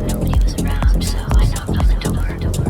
Nobody was around, so I knocked on the door.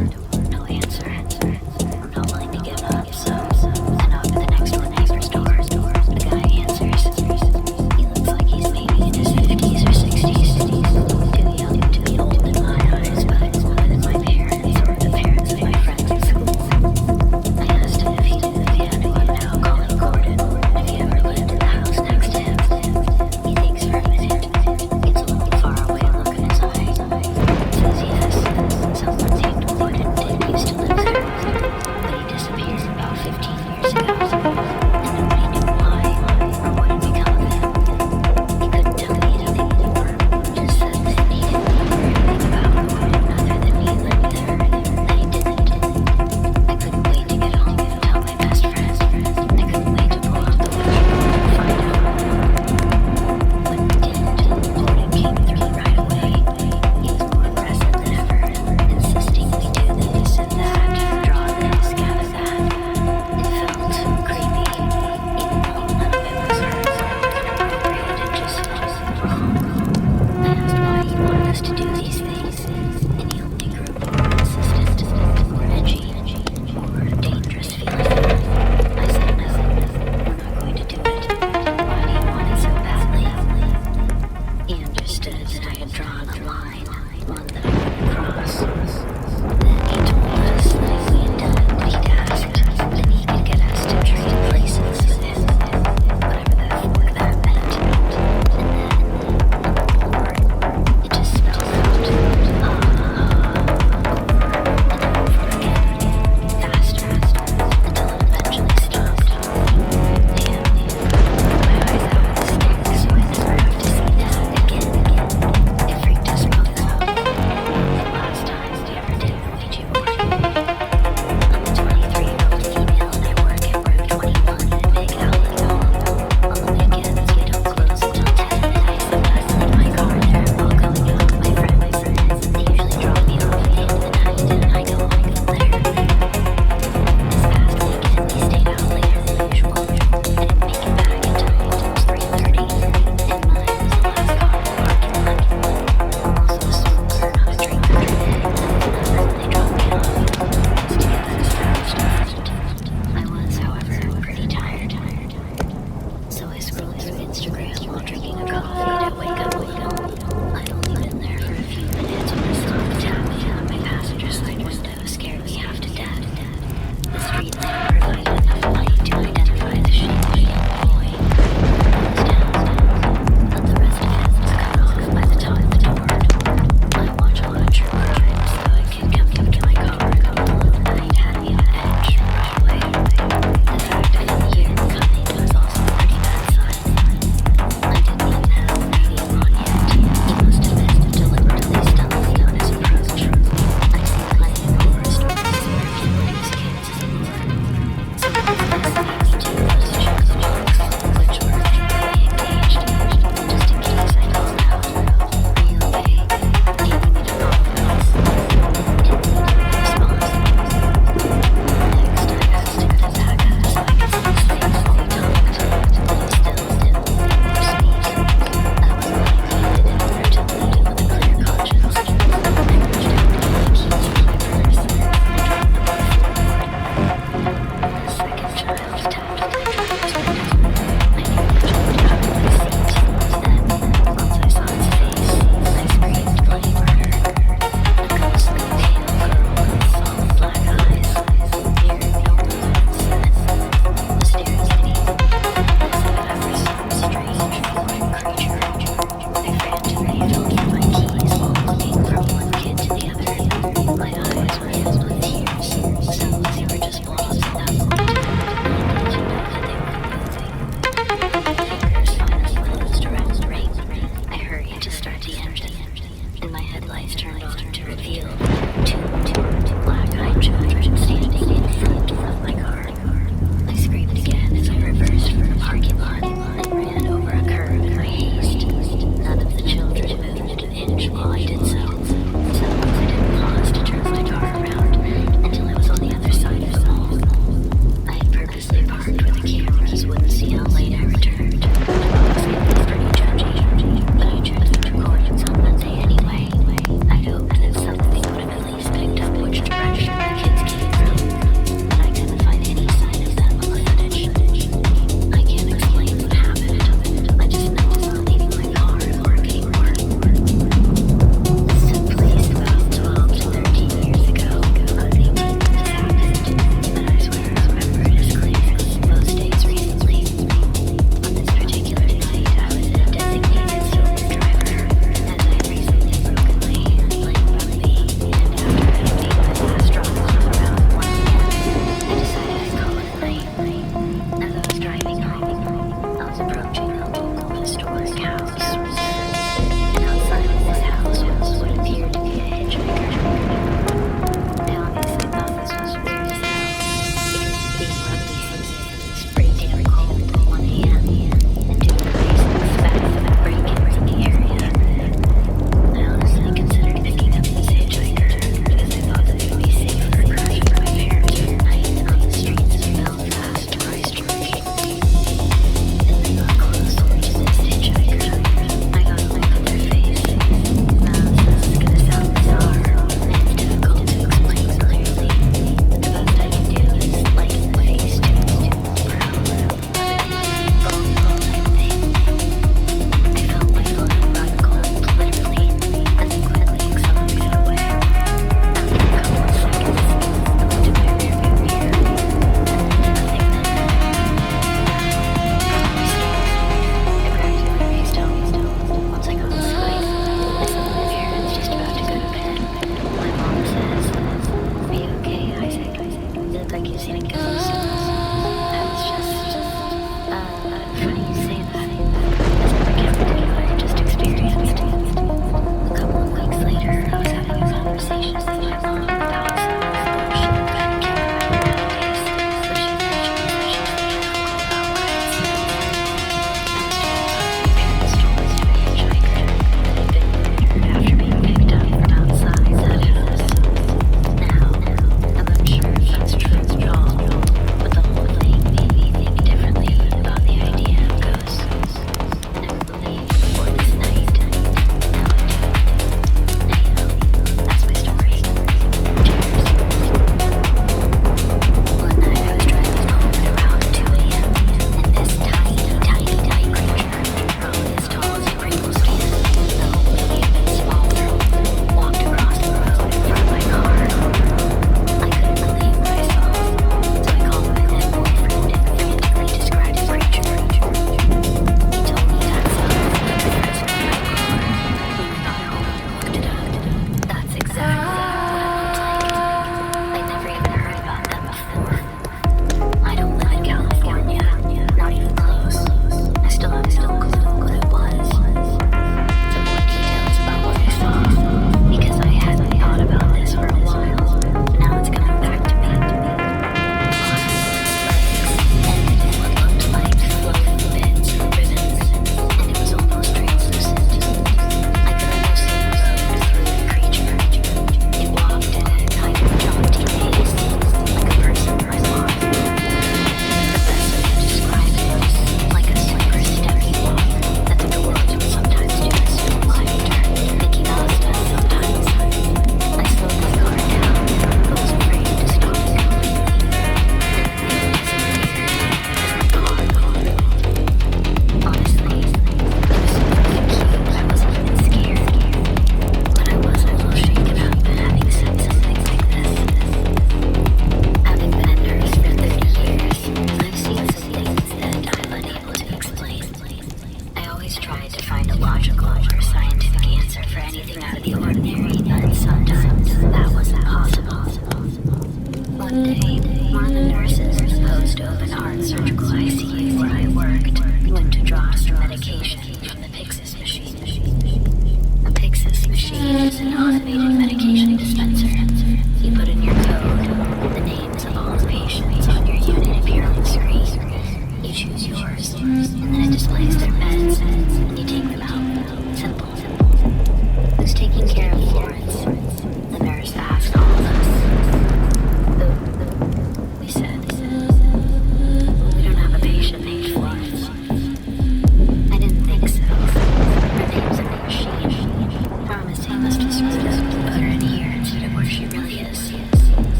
Who's taking care of Florence? The nurse asked all of us.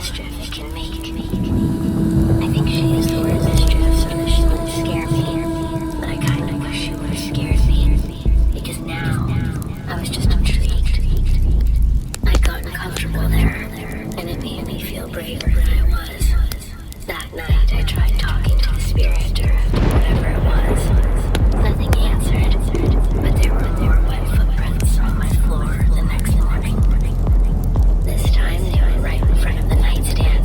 mischief it can make. I think she used the word mischief so that she wouldn't scare me, but I kind of wish she would have scared me, because now I was just intrigued. I'd gotten comfortable there, and it made me feel braver than I was. That night I tried talking to the spirit or whatever it was. Nothing answered, but there were more wet footprints on my floor the next morning. This time they were right in front of the nightstand.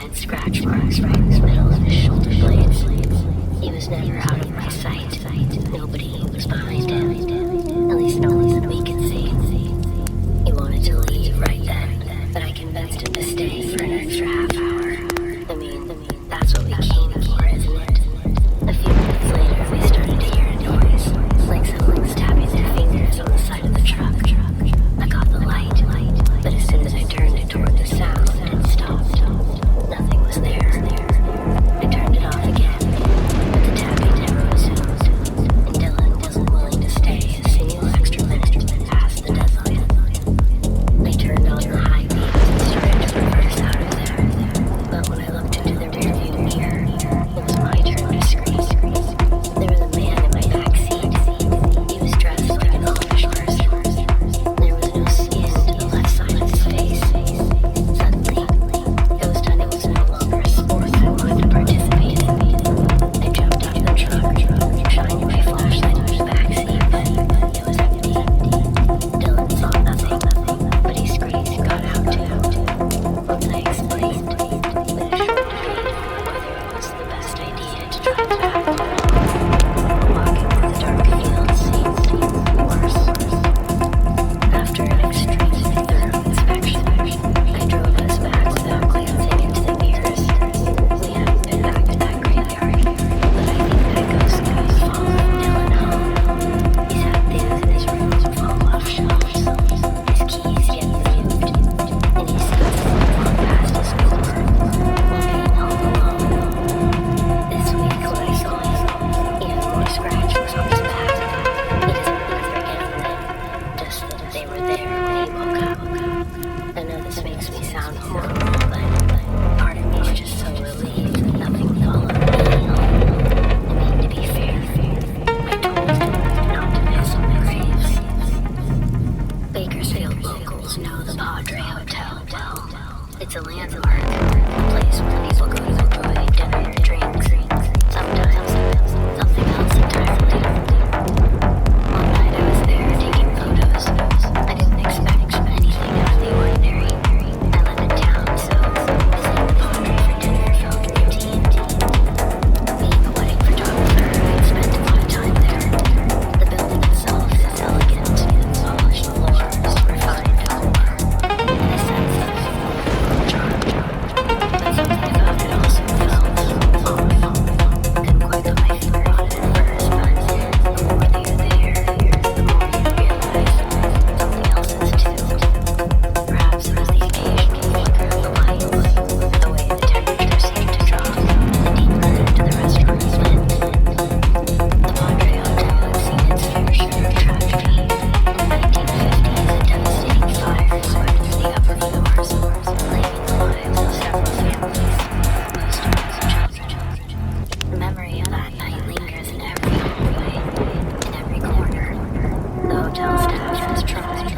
red scratch marks right in the middle of his shoulder blades. He was never out of my sight. Nobody was behind him. At least no one that we could see. He wanted to leave right then, but I convinced him to stay for an extra half hour. I mean, that's what we came for, isn't it? A few minutes later, we started to hear a noise, like someone was tapping their fingers on the side of the truck. I got the light, but as soon as I turned it toward the sound, it stopped. Nothing was there. I turned it off again, but the tapping never resumed, and Dylan wasn't willing to stay a single extra minute past the deadline. I turned on the high beams and started to reverse out of there, but when I looked into the rearview mirror, it was my turn to scream. There was a man in my backseat. He was dressed like an Amish person. There was no skin to the left side of his face. Suddenly, ghost hunting was no longer a sport I wanted to participate in. I jumped out of the truck, shining my flashlight on his backseat, but it was empty. Dylan saw nothing, but he screamed and got out too. Once I explained, we had a short debate over whether it was the best idea to try to act. Walking through the dark fields seemed worse. After an extremely thorough inspection, I drove us back without glancing into the mirrors. We hadn't been back to that graveyard, but I think that ghost guy followed Dylan home. He's had things in his room fall off shelves, his keys get removed, and he seems to walk past his door while being home alone. This week when I saw him, he had more scratch marks on his back. He doesn't even forget them, just that they were there when he woke up. I know this makes me sound horrible, but part of me is just so relieved that nothing followed me home. I mean, to be fair, I told him not to piss on the graves. Bakersfield locals know the Padre Hotel well. It's a landmark, a place where people go to enjoy dinner and drinks, sometimes something else entirely. One night I was there taking photos. I didn't expect anything out of the ordinary. I live in town, so visiting the Padre for dinner felt routine. Being a wedding photographer, I'd spent a lot of time there. The building itself is elegant, polished floors, refined decor, and a sense of charm. But something about it also felt off. Couldn't quite put my finger on it at first, but the more that you're there, the more you realize something else is too. Perhaps it was the occasional flicker of the light, the way the temperature seemed to drop, the deeper into the restaurant's went. The Padre Hotel had seen its fair share of tragedy. In the 1950s, a devastating fire swept through the upper floors, claiming the lives of several families, most of them children. The memory of that night lingers in every hallway, in every corner. The hotel staff has tried,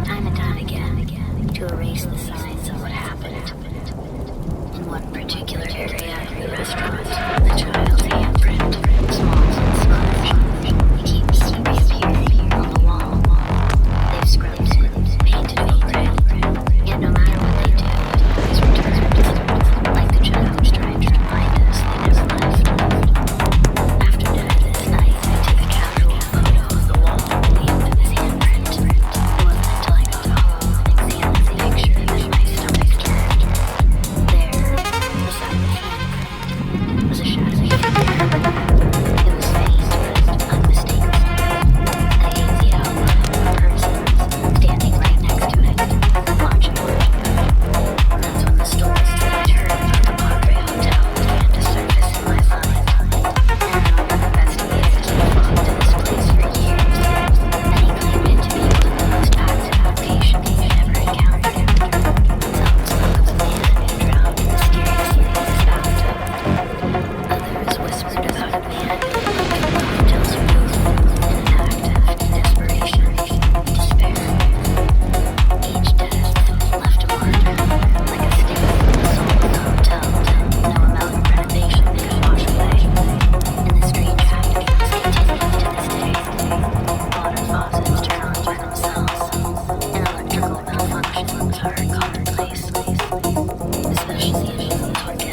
time and time again, to erase the signs of what happened. In one particular area of the restaurant, the child's handprint, small and smudged, keeps reappearing on the wall. They've scrubbed it, painted it red, yet no matter what they do, it always returns, like the child's trying to remind us they never left. After dinner this night, I took a casual photo of the wall with the infamous handprint. It wasn't until I got home and examined the picture that my stomach turned. There, beside the handprint, was a shadowy figure. It was faint, but unmistakable. A hazy outline of a person standing right next to it, watching it. That's when the stories that I'd heard about the Padre Hotel began to surface in my mind. And investigators had flocked to this place for years, and he claimed it to be one of the most active locations they'd ever encountered. Some spoke of a man who drowned in the mysterious lady's bathtub. Others whispered about a man who looked from the hotel's roof in an act of desperation and despair. Each death left a mark, like a stain on the soul of the hotel no amount of renovation could wash away. And the strange happenings continue to this day. Water faucets turn on by themselves, and electrical malfunctions are commonplace, especially in organic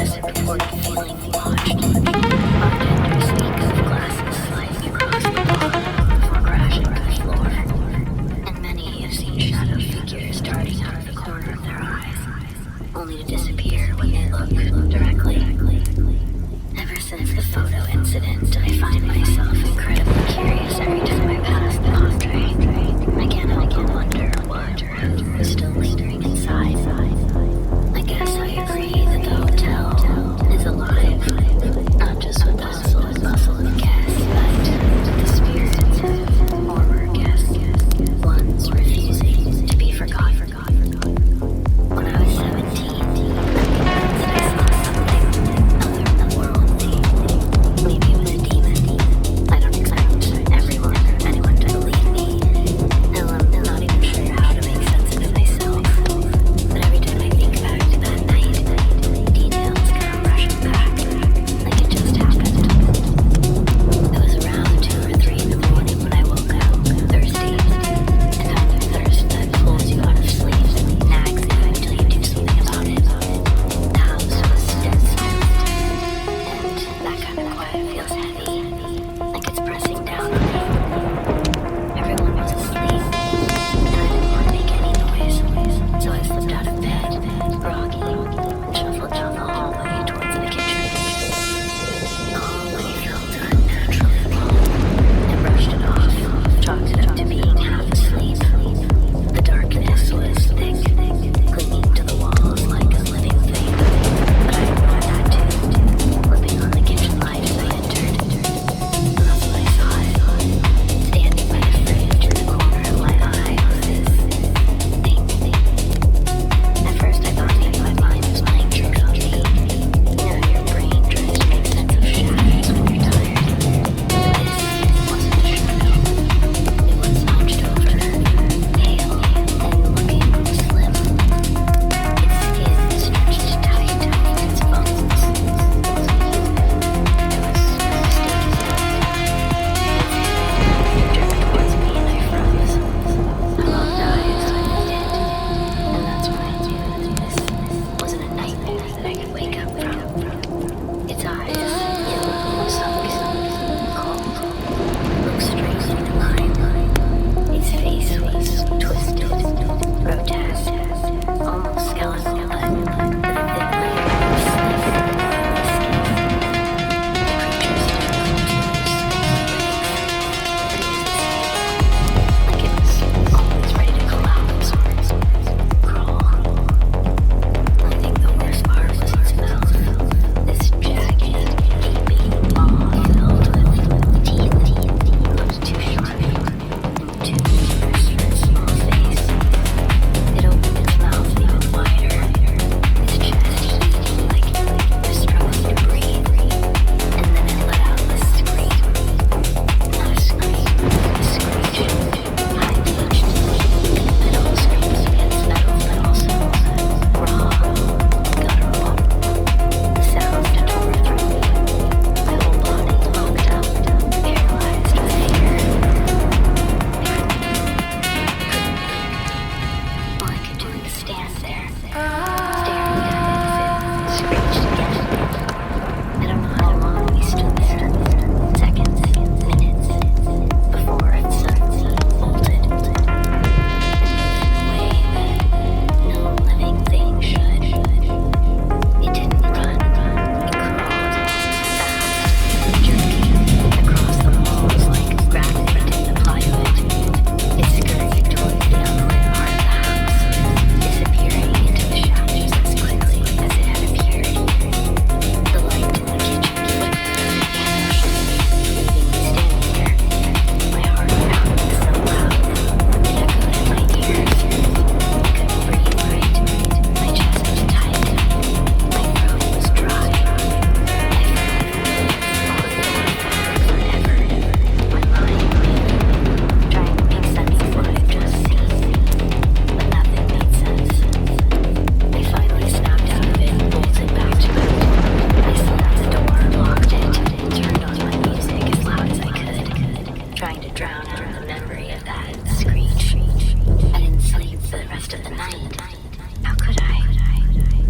only to disappear when they look directly. Ever since the photo incident, I find myself incredibly curious every time I pass the Padre. I can't help but wonder what or who is still lingering inside. I guess I agree that the hotel is alive, not just with hustle and bustle of guests, but the spirits of former guests, ones refusing to be forgotten. When I was 17, I'm convinced I saw something otherworldly. Maybe it was a demon. I don't expect anyone to believe me, and I'm not even sure how to make sense of it myself. But every time I think back to that night, details come rushing back, like it just happened. It was around 2 or 3 in the morning when I woke up, thirsty. The kind of thirst that pulls you out of sleep and nags you until you do something about it. The house was dead silent, and that kind of quiet feels heavy, like it's pressing down on me. Everyone was asleep, and I didn't want to make any noise, so I slipped out of bed, groggy, and shuffled down the hallway towards the kitchen. The hallway felt unnaturally long. I brushed it off, chalked it up to being half asleep. The darkness was thick, clinging to the walls like a living thing, but I ignored that too, flipping on the kitchen light as I entered. And that's when I saw it, standing by the fridge in the corner of my eye was this thing. At first I thought maybe my mind was playing tricks on me. You know, your brain tries to make sense of shadows when you're tired. But this wasn't a shadow. It was hunched over, pale, and looking slim. Its skin stretched tight, its bones. It wasn't human. It was mistaken. It turned towards me and I froze. I locked eyes with it, and that's when I knew that this wasn't a nightmare that I could wake up from. Its eyes, yellow, sunken, cold, looked straight into mine. Its face was twisted, grotesque, almost skeletal, but with a thin layer of sleek, oily skin. The creature's jaw like it was always ready to collapse or crawl. I think the worst part was its mouth. This jagged, gaping maw filled with teeth looked too sharp and too fierce for its small face. It opened its mouth even wider, its chest heaving like it was struggling to breathe, and then it let out a scream. Not a scream, a screech, high-pitched, metal screams against metal, but also raw, guttural. The sound tore through me. My whole body locked up, paralyzed with fear. All I could do was stand there, staring at it as it screeched again. I don't know how long we stood there, seconds, minutes, before it suddenly bolted and moved in a way that no living thing should. It didn't run, it crawled fast and jerky across the walls like gravity didn't apply to it. It scurried towards the unlit part of the house, disappearing into the shadows as quickly as it had appeared. The light in the kitchen flickered and vanished, leaving me standing there. My heart pounded so loud it echoed in my ears. I couldn't breathe right. My chest was tight. My throat was dry. I felt like I forever. My mind reeling, trying to make sense of what I've just seen, but nothing made sense. I finally snapped out of it and bolted back to it. I slammed the door, locked it, and turned on my music as loud as I could, trying to drown out the memory of that screech. I didn't sleep for the rest of the night. How could I?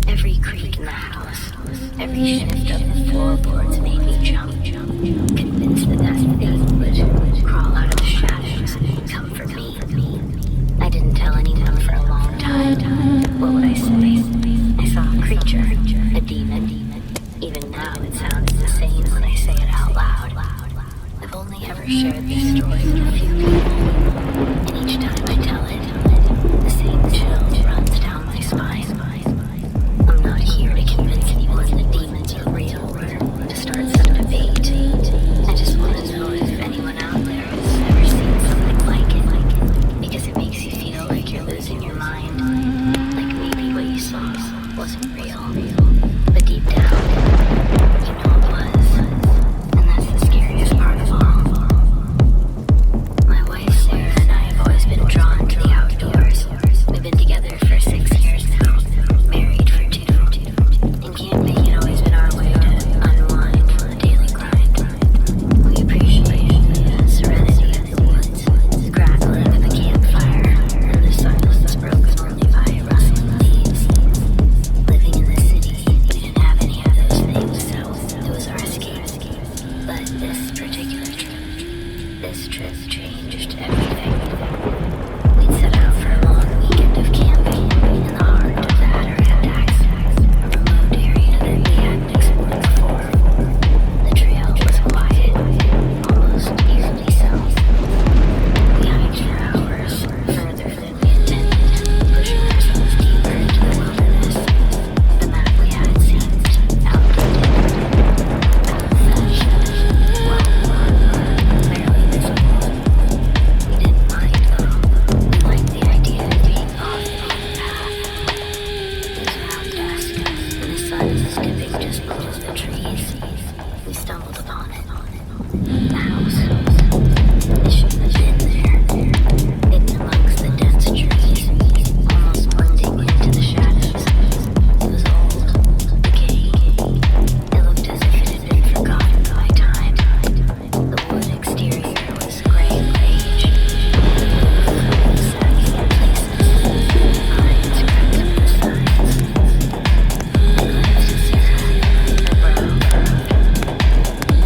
Every creak in the house, every shift of the floorboards made me jump, convinced that thing would crawl out of the shadows and come for me. I didn't tell anyone for a long time. What would I say? I saw shared this story with a few people, and each time I tell it, the same chill runs down my spine. I'm not here to convince anyone that demons are real or to start some debate. I just want to know if anyone out there has ever seen something like it, because it makes you feel like you're losing your mind, like maybe what you saw wasn't real, but deep down, you know it was, and that's the scariest part of all. My wife Sarah and I have always been drawn to the outdoors. We've been together for 6 years now, married for 2, and camping had always been our way to unwind from the daily grind. We appreciate the serenity of the woods, the crackling of the campfire, and the silence broken only by rustling leaves. Living in the city, we didn't have any of those things, so it was our escape. But this trip changed everything. We'd set out for a long weekend of camping in the heart of the Adirondacks, a remote area that we hadn't explored before. The trail was quiet, almost eerily so. We hiked for hours, further than we intended, pushing ourselves deeper into the wilderness. The map we had seemed outdated, out-of-fashion, well-worn, barely visible. We didn't mind, though. We liked the idea of being off the beaten path. It was around dusk, and the sun was dipping just below the trees. We stumbled upon it. The house. It shouldn't have been there, hidden amongst the dense trees, almost blending into the shadows. It was old, decaying. It looked as if it had been forgotten by time. The wood exterior was gray and beige, the roof saggy in places, pines cracked up the sides. I glanced at Sarah, her brow furrowed.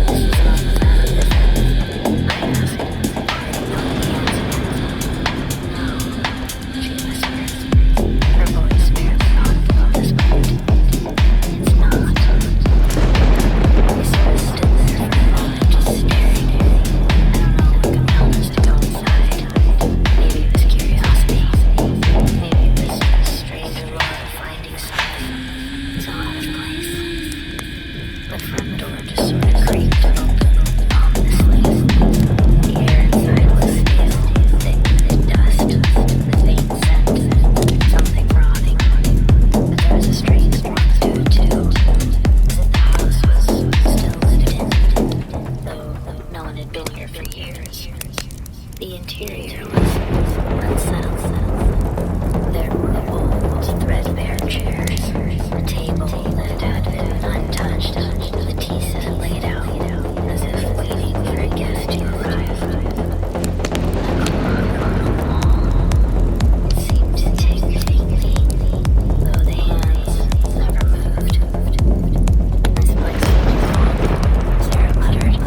"This is on the map, isn't it?" I asked, already knowing the answer. "No," she whispered, her voice barely audible at this point. "It's not." We sort of stood there for a moment, just staring. I don't know what compelled us to go inside. Maybe it was curiosity. Maybe it was just strange aurora finding something so out of place. The front door just sort of creaked open ominously. The air inside was stale, thick with dust, the faint scent, something rotting. But there was a strange warmth to it too, as if the house was still lived in, though no one had been here for years. The interior was unsettled. There were old, threadbare chairs, a table that had been untouched, with a tea set laid out, as if waiting for a guest to arrive. A clock on the wall. It seemed to tick faintly, though the hands never moved. "This place is wrong," Sarah muttered.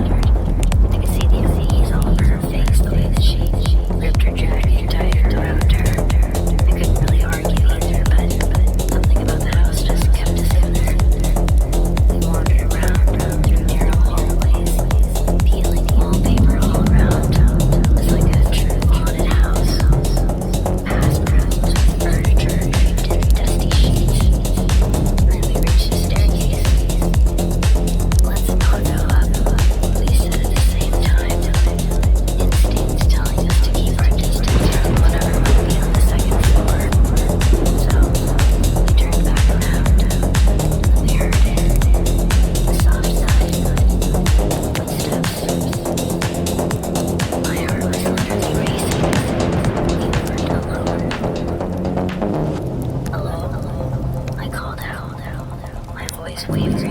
I could see the unease all over her face, the way that she gripped her jacket tighter around her. I couldn't really argue either, but something about the house just kept us in there. We wandered around through narrow hallways, peeling wallpaper all around. It was like a true haunted house. Past rooms with furniture draped in dusty sheets. Then we reached a staircase. "Let's not go up," we said at the same time. Instinct telling us to keep our distance from whatever might be on the second floor. So we turned back around, and we heard it. The soft thud. Footsteps. My heart was literally racing. We weren't alone. "Hello?" I called out. My voice wavered